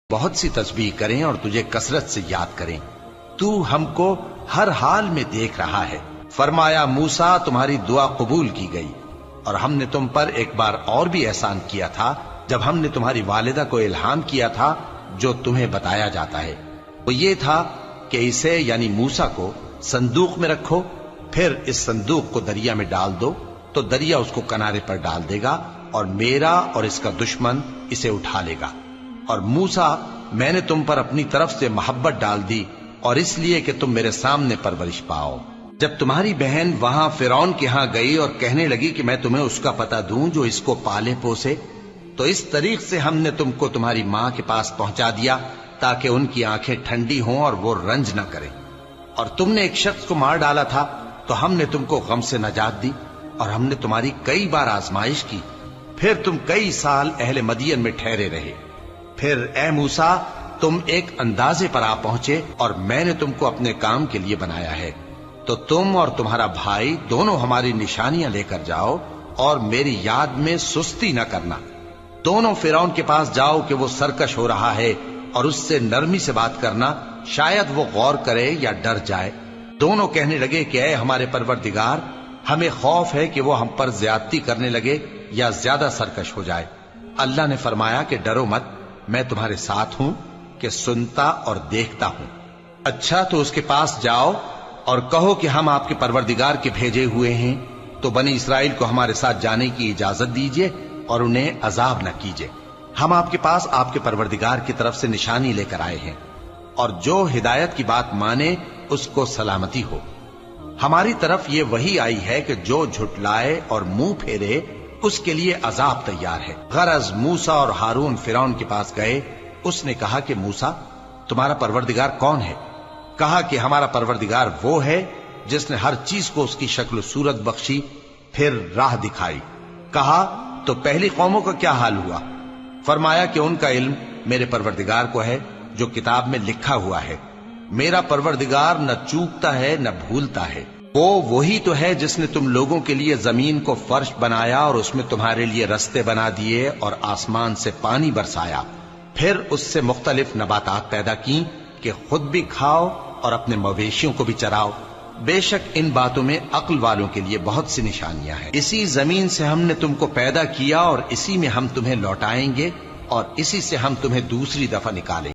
بہت سی تسبیح کریں اور تجھے کثرت سے یاد کریں، تو ہم کو ہر حال میں دیکھ رہا ہے۔ فرمایا موسیٰ تمہاری دعا قبول کی گئی، اور ہم نے تم پر ایک بار اور بھی احسان کیا تھا جب ہم نے تمہاری والدہ کو الہام کیا تھا جو تمہیں بتایا جاتا ہے۔ وہ یہ تھا کہ اسے یعنی موسیٰ کو صندوق میں رکھو، پھر اس صندوق کو دریا میں ڈال دو تو دریا اس کو کنارے پر ڈال دے گا، اور میرا اور اس کا دشمن اسے اٹھا لے گا۔ اور موسیٰ میں نے تم پر اپنی طرف سے محبت ڈال دی، اور اس لیے کہ تم میرے سامنے پرورش پاؤ۔ جب تمہاری بہن وہاں فرعون کے ہاں گئی اور کہنے لگی کہ میں تمہیں اس کا پتہ دوں جو اس کو پالے پوسے، تو اس طریق سے ہم نے تم کو تمہاری ماں کے پاس پہنچا دیا تاکہ ان کی آنکھیں ٹھنڈی ہوں اور وہ رنج نہ کریں۔ اور تم نے ایک شخص کو مار ڈالا تھا تو ہم نے تم کو غم سے نجات دی، اور ہم نے تمہاری کئی بار آزمائش کی، پھر تم کئی سال اہل مدین میں ٹھہرے رہے۔ پھر اے موسیٰ تم ایک اندازے پر آ پہنچے، اور میں نے تم کو اپنے کام کے لیے بنایا ہے، تو تم اور تمہارا بھائی دونوں ہماری نشانیاں لے کر جاؤ، اور میری یاد میں سستی نہ کرنا۔ دونوں فرعون کے پاس جاؤ کہ وہ سرکش ہو رہا ہے، اور اس سے نرمی سے بات کرنا، شاید وہ غور کرے یا ڈر جائے۔ دونوں کہنے لگے کہ اے ہمارے پروردگار، ہمیں خوف ہے کہ وہ ہم پر زیادتی کرنے لگے یا زیادہ سرکش ہو جائے۔ اللہ نے فرمایا کہ ڈرو مت، میں تمہارے ساتھ ہوں کہ سنتا اور دیکھتا ہوں۔ اچھا تو اس کے پاس جاؤ اور کہو کہ ہم آپ کے پروردگار کے بھیجے ہوئے ہیں، تو بنی اسرائیل کو ہمارے ساتھ جانے کی اجازت دیجیے اور انہیں عذاب نہ کیجیے۔ ہم آپ کے پاس آپ کے پروردگار کی طرف سے نشانی لے کر آئے ہیں، اور جو ہدایت کی بات مانے اس کو سلامتی ہو۔ ہماری طرف یہ وحی آئی ہے کہ جو جھٹلائے اور منہ پھیرے اس کے لیے عذاب تیار ہے۔ غرض موسیٰ اور ہارون فرعون کے پاس گئے۔ اس نے کہا کہ موسیٰ تمہارا پروردگار کون ہے؟ کہا کہ ہمارا پروردگار وہ ہے جس نے ہر چیز کو اس کی شکل و صورت بخشی، پھر راہ دکھائی۔ کہا تو پہلی قوموں کا کیا حال ہوا؟ فرمایا کہ ان کا علم میرے پروردگار کو ہے جو کتاب میں لکھا ہوا ہے۔ میرا پروردگار نہ چوکتا ہے نہ بھولتا ہے۔ وہ وہی تو ہے جس نے تم لوگوں کے لیے زمین کو فرش بنایا اور اس میں تمہارے لیے رستے بنا دیے اور آسمان سے پانی برسایا، پھر اس سے مختلف نباتات پیدا کی کہ خود بھی کھاؤ اور اپنے مویشیوں کو بھی چراؤ۔ بے شک ان باتوں میں عقل والوں کے لیے بہت سی نشانیاں ہیں۔ اسی زمین سے ہم نے تم کو پیدا کیا اور اسی میں ہم تمہیں لوٹائیں گے، اور اسی سے ہم تمہیں دوسری دفعہ نکالیں گے۔